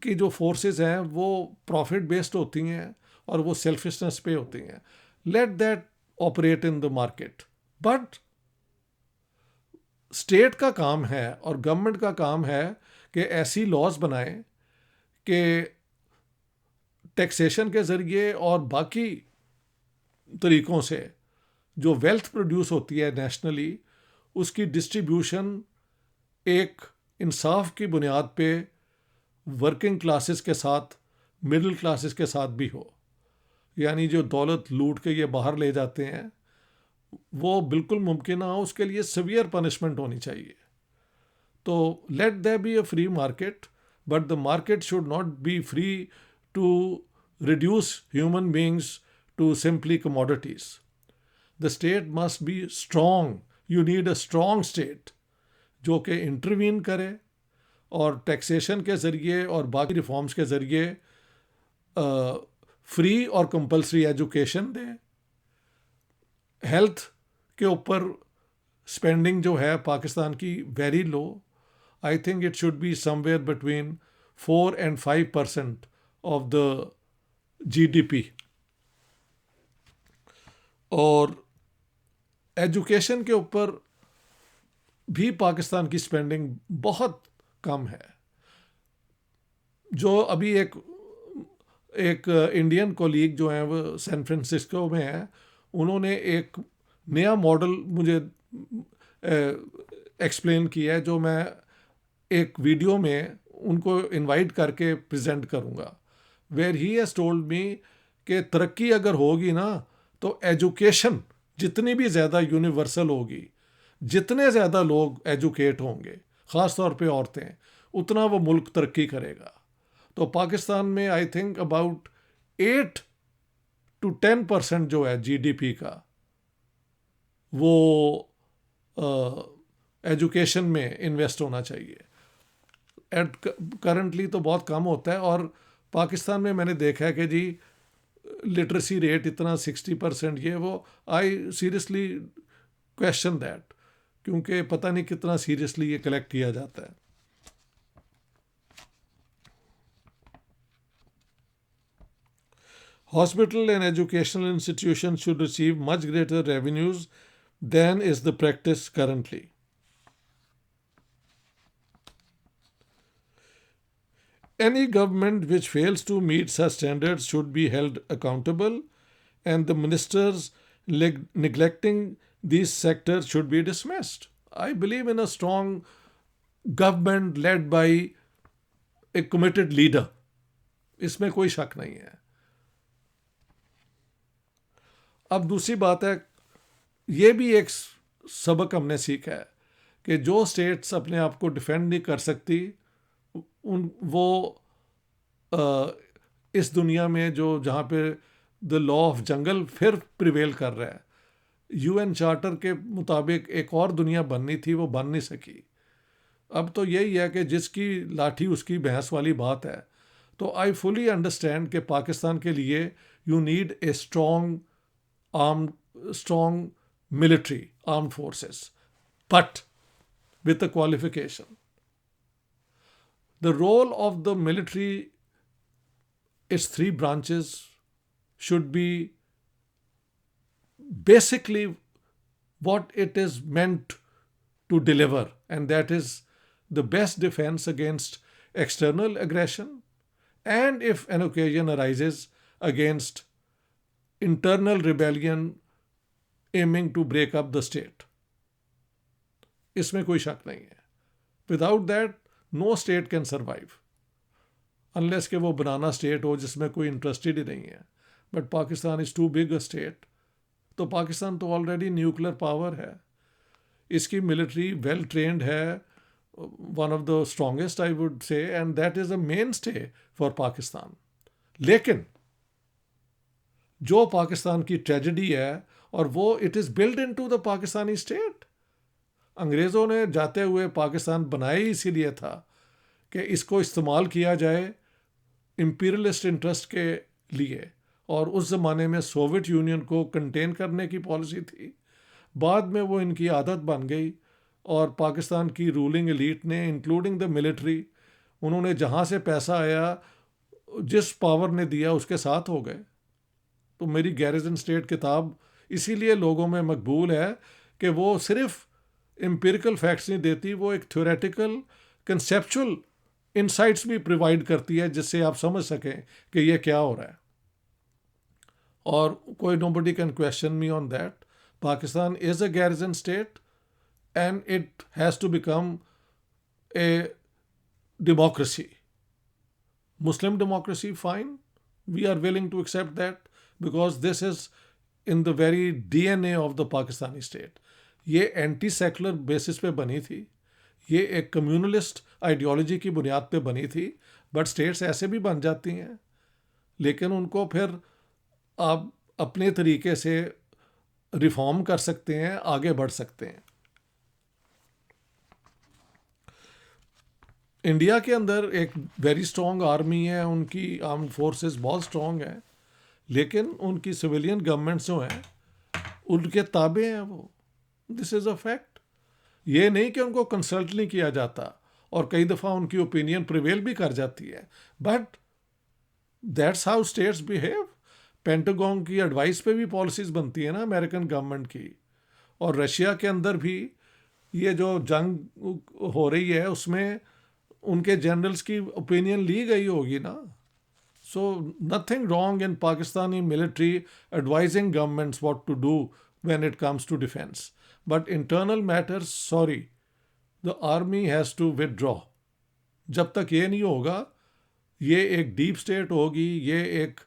کی جو فورسز ہیں وہ پروفٹ بیسڈ ہوتی ہیں اور وہ سیلفشنس پہ ہوتی ہیں. Let that operate in the market. But state کا کام ہے اور گورنمنٹ کا کام ہے کہ ایسی لاز بنائیں کہ ٹیکسیشن کے ذریعے اور باقی طریقوں سے جو ویلتھ پروڈیوس ہوتی ہے نیشنلی، اس کی ڈسٹریبیوشن ایک انصاف کی بنیاد پہ ورکنگ کلاسز کے ساتھ، مڈل کلاسز کے ساتھ بھی ہو. یعنی جو دولت لوٹ کے یہ باہر لے جاتے ہیں وہ بالکل ممکن نہ ہو، اس کے لیے سیویئر پنشمنٹ ہونی چاہیے. تو let there be a free market, but the market should not be free to reduce human beings to simply commodities. The state must be strong. You need a strong state جو کہ انٹروین کرے اور ٹیکسیشن کے ذریعے اور باقی ریفارمز کے ذریعے فری اور کمپلسری ایجوکیشن دیں. ہیلتھ کے اوپر اسپینڈنگ جو ہے پاکستان کی very low. I think it should be somewhere between 4 and 5% of the GDP. اور ایجوکیشن کے اوپر بھی پاکستان کی اسپینڈنگ بہت کم ہے. جو ابھی ایک انڈین کولیگ جو ہیں وہ سین فرانسسکو میں ہیں, انہوں نے ایک نیا ماڈل مجھے ایکسپلین کیا ہے, جو میں ایک ویڈیو میں ان کو انوائٹ کر کے پریزنٹ کروں گا. Where he has told me کہ ترقی اگر ہوگی نا تو ایجوکیشن جتنی بھی زیادہ یونیورسل ہوگی, جتنے زیادہ لوگ ایجوکیٹ ہوں گے, خاص طور پہ عورتیں, اتنا وہ ملک ترقی کرے گا. تو پاکستان میں آئی تھنک اباؤٹ 8 to 10% جو ہے GDP کا وہ ایجوکیشن میں انویسٹ ہونا چاہیے. کرنٹلی تو بہت کم ہوتا ہے. اور پاکستان میں نے دیکھا ہے کہ جی لٹریسی ریٹ اتنا 60%, یہ وہ. آئی سیریسلی کویشچن دیٹ, کیونکہ پتہ نہیں کتنا سیریسلی یہ کلیکٹ کیا جاتا ہے. Hospital and educational institutions should receive much greater revenues than is the practice currently. Any government which fails to meet such standards should be held accountable, and the ministers neglecting these sectors should be dismissed. I believe in a strong government led by a committed leader. اس میں کوئی شک نہیں ہے. اب دوسری بات ہے, یہ بھی ایک سبق ہم نے سیکھا ہے کہ جو اسٹیٹس اپنے آپ کو ڈیفینڈ نہیں کر سکتی وہ اس دنیا میں جہاں پہ دا لا آف جنگل پھر پریویل کر رہا ہے. UN چارٹر کے مطابق ایک اور دنیا بننی تھی, وہ بن نہیں سکی. اب تو یہی ہے کہ جس کی لاٹھی اس کی بھینس والی بات ہے. تو آئی فلی انڈرسٹینڈ کہ پاکستان کے لیے you need a strong military, armed forces, but with a qualification. The role of the military, its 3 branches, should be basically what it is meant to deliver, and that is the best defense against external aggression, and if an occasion arises, against internal rebellion aiming to break up the state. اس میں کوئی شک نہیں ہے. Without that, no state can survive. Unless کہ وہ بنانا اسٹیٹ ہو جس میں کوئی انٹرسٹڈ ہی نہیں ہے. But Pakistan is too big a state. تو پاکستان تو آلریڈی نیوکلر پاور ہے, اس کی ملٹری ویل ٹرینڈ ہے, one of the strongest I would say, and that is a mainstay for Pakistan. لیکن جو پاکستان کی ٹریجڈی ہے, اور وہ it is built into the Pakistani state. انگریزوں نے جاتے ہوئے پاکستان بنایا اسی لیے تھا کہ اس کو استعمال کیا جائے امپیریلسٹ انٹرسٹ کے لیے, اور اس زمانے میں سوویت یونین کو کنٹین کرنے کی پالیسی تھی. بعد میں وہ ان کی عادت بن گئی, اور پاکستان کی رولنگ ایلیٹ نے انکلوڈنگ دا ملٹری, انہوں نے جہاں سے پیسہ آیا جس پاور نے دیا اس کے ساتھ ہو گئے. تو میری گیریزن اسٹیٹ کتاب اسی لیے لوگوں میں مقبول ہے کہ وہ صرف امپیریکل فیکٹس نہیں دیتی, وہ ایک تھیوریٹیکل کنسیپچول انسائٹس بھی پرووائڈ کرتی ہے جس سے آپ سمجھ سکیں کہ یہ کیا ہو رہا ہے. اور کوئی nobody can question me on that. Pakistan is a garrison state and it has to become a democracy. Muslim democracy, fine. We are willing to accept that because this is in the very DNA of the Pakistani state. یہ اینٹی سیکولر بیسس پہ بنی تھی, یہ ایک کمیونلسٹ آئیڈیالوجی کی بنیاد پہ بنی تھی. بٹ اسٹیٹس ایسے بھی بن جاتی ہیں, لیکن ان کو پھر آپ اپنے طریقے سے ریفارم کر سکتے ہیں, آگے بڑھ سکتے ہیں. انڈیا کے اندر ایک ویری اسٹرانگ آرمی ہے، ان کی آرم فورسز بہت اسٹرانگ ہیں، لیکن ان کی سویلین گورنمنٹس جو ہیں ان کے تابع ہیں وہ. دس از اے فیکٹ. یہ نہیں کہ ان کو کنسلٹ نہیں کیا جاتا، اور کئی دفعہ ان کی اوپینین پریویل بھی کر جاتی ہے، but that's how states behave. Pentagon کی ایڈوائس پہ بھی پالیسیز بنتی ہیں نا امریکن گورنمنٹ کی. اور رشیا کے اندر بھی یہ جو جنگ ہو رہی ہے اس میں ان کے جنرلز کی اوپینین لی گئی ہوگی نا. So nothing wrong in Pakistani military advising governments what to do when it comes to defence. But internal matters sorry the army has to withdraw. جب تک یہ نہیں ہوگا یہ ایک ڈیپ اسٹیٹ ہوگی، یہ ایک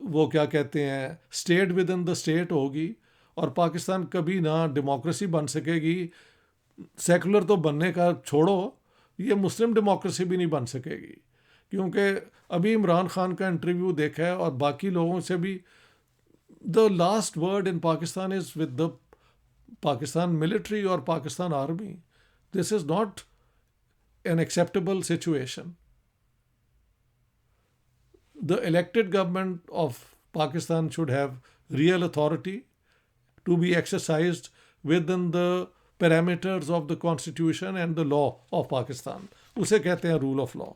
وہ کیا کہتے ہیں state with in the state ہوگی، اور پاکستان کبھی نہ ڈیموکریسی بن سکے گی. سیکولر تو بننے کا چھوڑو، یہ مسلم ڈیموکریسی بھی نہیں بن سکے گی، کیونکہ ابھی عمران خان کا انٹرویو دیکھا ہے اور باقی لوگوں سے بھی. The last word in Pakistan is with the Pakistan military اور Pakistan army. This is not an acceptable situation. The elected government of Pakistan should have real authority to be exercised within the parameters of the constitution and the law of Pakistan. اسے کہتے ہیں rule of law.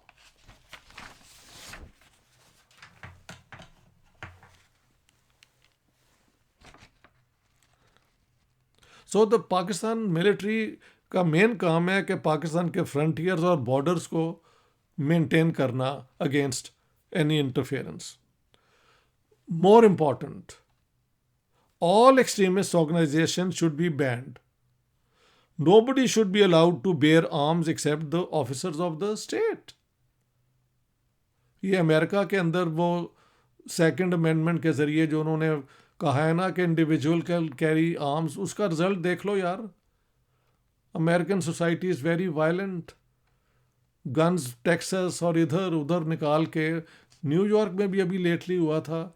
So the Pakistan military کا مین کام ہے کہ پاکستان کے فرنٹیئرز اور بارڈرز کو مینٹین کرنا against any interference. More important, all extremist organizations should be banned. Nobody should be allowed to bear arms except the officers of the state. یہ امریکہ کے اندر وہ سیکنڈ امینڈمنٹ کے ذریعے جو انہوں نے کہا ہے نا کہ انڈیویجول کین کیری آرمز، اس کا رزلٹ دیکھ لو یار. American society is very violent. Guns Texas اور ادھر ادھر نکال کے، نیو یارک میں بھی ابھی لیٹلی ہوا تھا،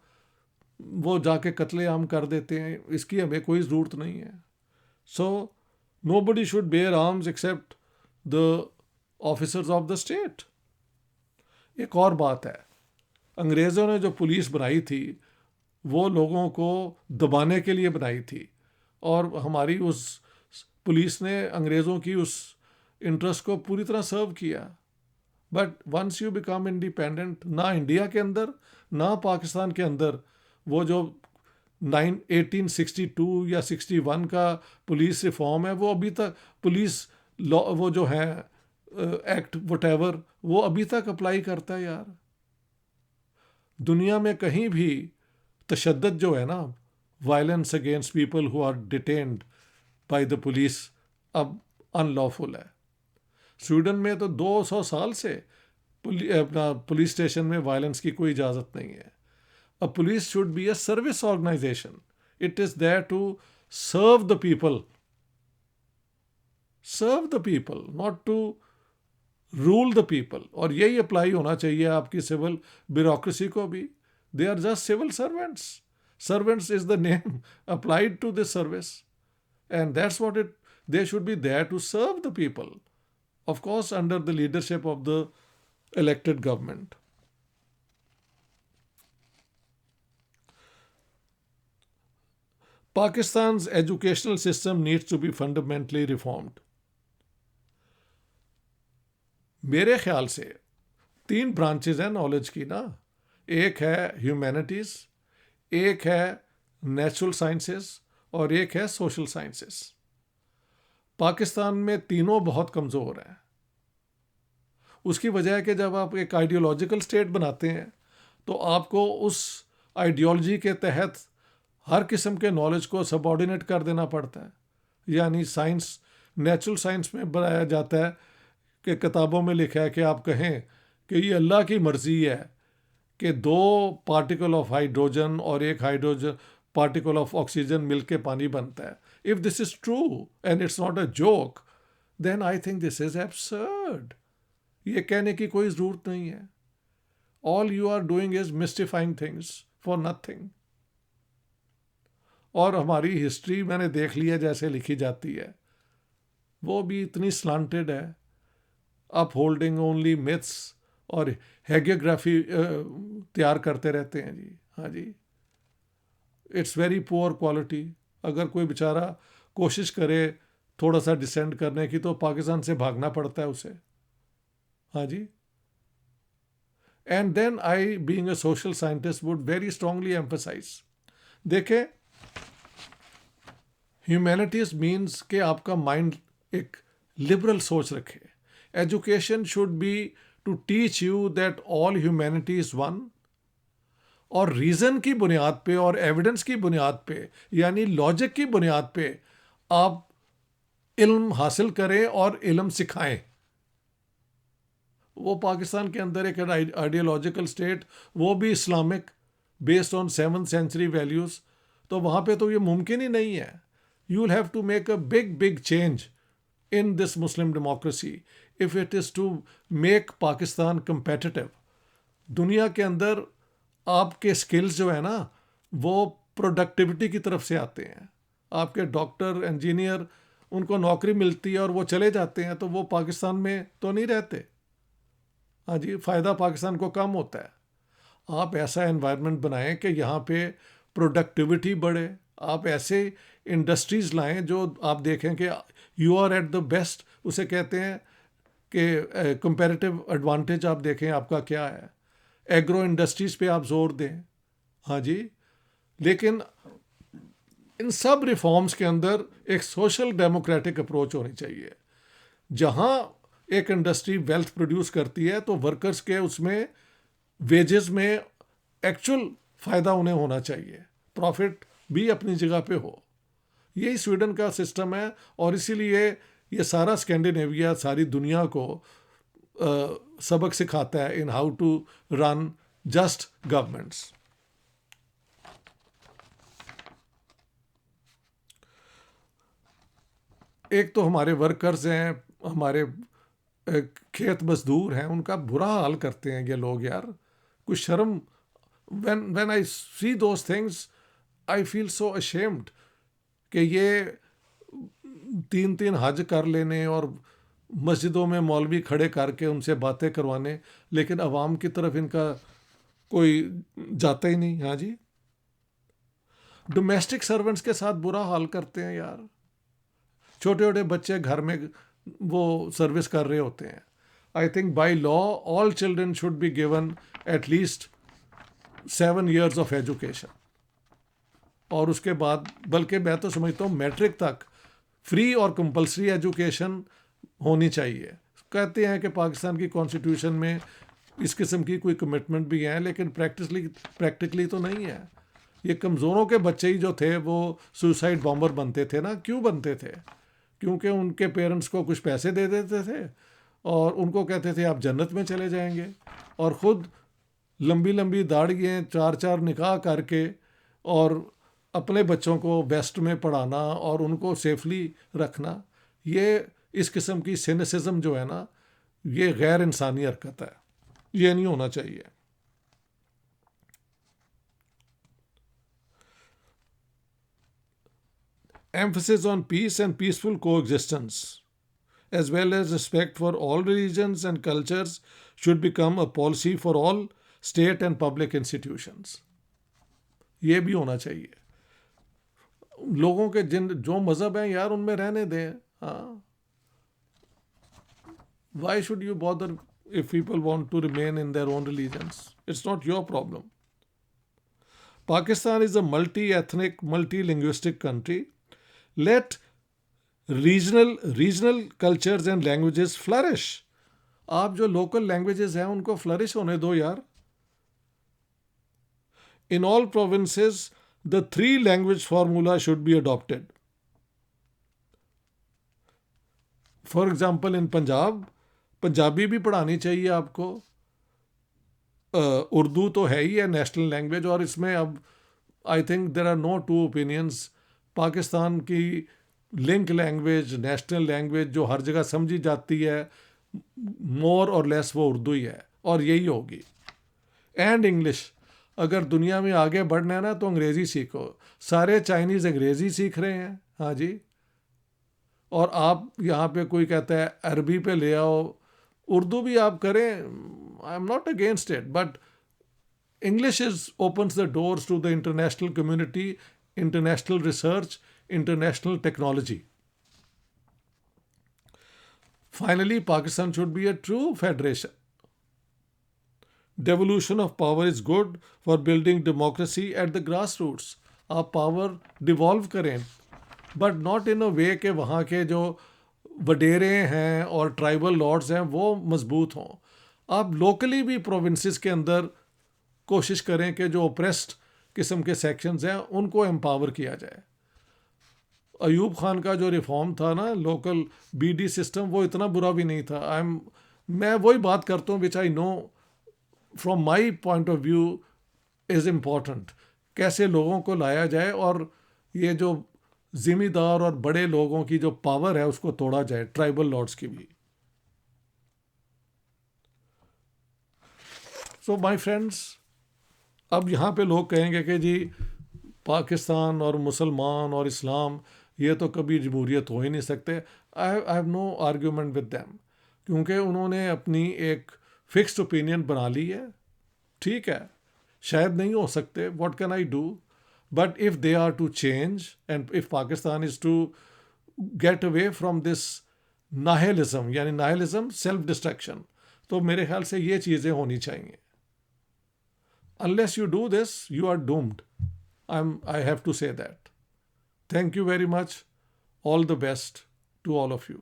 وہ جا کے قتل عام کر دیتے ہیں. اس کی ہمیں کوئی ضرورت نہیں ہے. So nobody should bear arms except the officers of the state. ایک اور بات ہے، انگریزوں نے جو پولیس بنائی تھی وہ لوگوں کو دبانے کے لیے بنائی تھی، اور ہماری اس پولیس نے انگریزوں کی اس انٹرسٹ کو پوری طرح سرو کیا. But once you become independent, نہ انڈیا کے اندر نہ پاکستان کے اندر وہ جو 1862 یا 61 کا پولیس ریفارم ہے وہ ابھی تک، پولیس لا وہ جو ہے ایکٹ وٹ ایور، وہ ابھی تک اپلائی کرتا ہے یار. دنیا میں کہیں بھی تشدد جو ہے نا، violence against people who are detained by the police, اب ان لافل ہے. سویڈن میں تو 200 سال سے اپنا پولیس اسٹیشن میں وائلنس کی کوئی اجازت نہیں ہے. A police should be a service organization. It is there to serve the people. Serve the people, not to rule the people. اور یہی اپلائی ہونا چاہیے آپ کی سول بیوروکریسی کو بھی. They are just civil servants. Servants is the name applied to this service. And that's what they should be there to serve the people. Of course, under the leadership of the elected government. Pakistan's educational system needs to be fundamentally reformed. میرے خیال سے 3 برانچز ہیں نالج کی نا. ایک ہے ہیومینٹیز، ایک ہے نیچرل سائنسز، اور ایک ہے سوشل سائنسز. پاکستان میں تینوں بہت کمزور ہیں. اس کی وجہ ہے کہ جب آپ ایک آئیڈیولوجیکل اسٹیٹ بناتے ہیں تو آپ کو اس آئیڈیالوجی کے تحت ہر قسم کے نالج کو سب آرڈینیٹ کر دینا پڑتا ہے. یعنی سائنس، نیچرل سائنس میں بنایا جاتا ہے کہ کتابوں میں لکھا ہے کہ آپ کہیں کہ یہ اللہ کی مرضی ہے کہ 2 پارٹیکل آف ہائیڈروجن اور ایک ہائیڈروجن پارٹیکل آف آکسیجن مل کے پانی بنتا ہے. If this is true and it's not a joke, then I think this is absurd. یہ کہنے کی کوئی ضرورت نہیں ہے. All you are doing is mystifying things for nothing. اور ہماری ہسٹری میں نے دیکھ لی ہے جیسے لکھی جاتی ہے، وہ بھی اتنی سلانٹڈ ہے. اپ ہولڈنگ اونلی میتھس اور ہیگیوگرافی تیار کرتے رہتے ہیں جی. ہاں جی, اٹس ویری پور کوالٹی. اگر کوئی بیچارہ کوشش کرے تھوڑا سا ڈسینڈ کرنے کی تو پاکستان سے بھاگنا پڑتا ہے اسے. ہاں جی. And then I being a social scientist would very strongly emphasise. دیکھیں, ہیومینٹیز مینس کہ آپ کا مائنڈ ایک لبرل سوچ رکھے. Education should be to teach you that all humanity is one, اور ریزن کی بنیاد پہ اور ایویڈنس کی بنیاد پہ, یعنی لاجک کی بنیاد پہ آپ علم حاصل کریں اور علم سکھائیں. وہ پاکستان کے اندر ایک آئیڈیالوجیکل اسٹیٹ, وہ بھی Islamic based on 7th century values, تو وہاں پہ تو یہ ممکن ہی نہیں ہے. You will have to make a big change in this Muslim democracy if it is to make Pakistan competitive. دنیا کے اندر آپ کے اسکلز جو ہے نا وہ پروڈکٹیوٹی کی طرف سے آتے ہیں. آپ کے ڈاکٹر, انجینئر, ان کو نوکری ملتی ہے اور وہ چلے جاتے ہیں, تو وہ پاکستان میں تو نہیں رہتے. ہاں جی, فائدہ پاکستان کو کم ہوتا ہے. آپ ایسا انوائرمنٹ بنائیں کہ یہاں پہ پروڈکٹیوٹی بڑھے. آپ ایسے انڈسٹریز لائیں جو آپ دیکھیں کہ you are at the best, اسے کہتے ہیں کہ کمپیریٹیو ایڈوانٹیج آپ دیکھیں آپ کا کیا ہے. ایگرو انڈسٹریز پہ آپ زور دیں. ہاں جی, لیکن ان سب ریفارمز کے اندر ایک سوشل ڈیموکریٹک اپروچ ہونی چاہیے. جہاں ایک انڈسٹری ویلتھ پروڈیوس کرتی ہے تو ورکرز کے اس میں ویجز میں ایکچول فائدہ انہیں ہونا چاہیے, پروفٹ بھی اپنی جگہ پہ ہو. یہی سویڈن کا سسٹم ہے, اور اسی لیے یہ سارا اسکینڈینیویا ساری دنیا کو سبق سکھاتا ہے in how to run just governments. ایک تو ہمارے ورکرز ہیں, ہمارے کھیت مزدور ہیں, ان کا برا حال کرتے ہیں یہ لوگ یار. کچھ شرم, when I see those things I feel so ashamed کہ یہ 3 حج کر لینے اور مسجدوں میں مولوی کھڑے کر کے ان سے باتیں کروانے, لیکن عوام کی طرف ان کا کوئی جاتا ہی نہیں. ہاں جی, ڈومیسٹک سرونٹس کے ساتھ برا حال کرتے ہیں یار. چھوٹے چھوٹے بچے گھر میں وہ سروس کر رہے ہوتے ہیں. I think by law all children should be given at least 7 years of education, اور اس کے بعد بلکہ میں تو سمجھتا ہوں میٹرک تک فری اور کمپلسری ایجوکیشن ہونی چاہیے. کہتے ہیں کہ پاکستان کی کانسٹیٹیوشن میں اس قسم کی کوئی کمٹمنٹ بھی ہیں, لیکن پریکٹیکلی تو نہیں ہے. یہ کمزوروں کے بچے ہی جو تھے وہ سوسائڈ بامبر بنتے تھے نا. کیوں بنتے تھے؟ کیونکہ ان کے پیرنٹس کو کچھ پیسے دے دیتے تھے اور ان کو کہتے تھے آپ جنت میں چلے جائیں گے, اور خود لمبی لمبی داڑھیاں 4 نکاح کر کے اور اپنے بچوں کو ویسٹ میں پڑھانا اور ان کو سیفلی رکھنا. یہ اس قسم کی سینسزم جو ہے نا, یہ غیر انسانی حرکت ہے, یہ نہیں ہونا چاہیے. Emphasis on peace and peaceful coexistence, as well as respect for all religions and cultures, should become a policy for all state and public institutions. یہ بھی ہونا چاہیے. لوگوں کے جو مذہب ہیں یار, ان میں رہنے دیں. ہاں, why should you bother if people want to remain in their own religions? It's not your problem. Pakistan is a multi-ethnic, multi-linguistic country. Let regional cultures and languages flourish. آپ جو لوکل لینگویجز ہیں ان کو فلرش ہونے دو یار. In all provinces, the 3 language formula should be adopted. For example, in Punjab, Punjabi بھی پڑھانی چاہیے آپ کو. اردو تو ہے ہی ہے نیشنل لینگویج, اور اس میں اب I think there are no 2 opinions. Pakistan کی لنک لینگویج, نیشنل لینگویج جو ہر جگہ سمجھی جاتی ہے مور اور لیس, وہ اردو ہی ہے, اور یہی ہوگی. And English. اگر دنیا میں آگے بڑھنا ہے نا تو انگریزی سیکھو. سارے چائنیز انگریزی سیکھ رہے ہیں. ہاں جی, اور آپ یہاں پہ کوئی کہتا ہے عربی پہ لے آؤ اردو بھی آپ کریں, I am not against it, but English opens the doors to the international community, international research, international technology. Finally, Pakistan should be a true federation. Devolution of power is good for building democracy at the grassroots. آپ پاور ڈیوالو کریں, بٹ ناٹ ان اے وے کہ وہاں کے جو وڈیرے ہیں اور ٹرائبل لارڈز ہیں وہ مضبوط ہوں. آپ لوکلی بھی پروونسز کے اندر کوشش کریں کہ جو اوپریسڈ قسم کے سیکشنز ہیں ان کو امپاور کیا جائے. ایوب خان کا جو ریفارم تھا نا, لوکل بی ڈی سسٹم, وہ اتنا برا بھی نہیں تھا. میں وہی بات کرتا ہوں which I know from my point of view is important, کیسے لوگوں کو لایا جائے اور یہ جو ذمہ دار اور بڑے لوگوں کی جو پاور ہے اس کو توڑا جائے, ٹرائبل لارڈز کی بھی. سو مائی فرینڈس, اب یہاں پہ لوگ کہیں گے کہ جی پاکستان اور مسلمان اور اسلام یہ تو کبھی جمہوریت ہو ہی نہیں سکتے. I have no argument with them, کیونکہ انہوں نے اپنی ایک فکسڈ اوپینین بنا لی ہے. ٹھیک ہے, شاید نہیں ہو سکتے, what can I do, but if they are to change and if Pakistan is to get away from this nihilism, یعنی ناہلزم سیلف ڈسٹرکشن, تو میرے خیال سے یہ چیزیں ہونی چاہیے. Unless you do this, you are doomed. I have to say that. Thank you very much. All the best to all of you.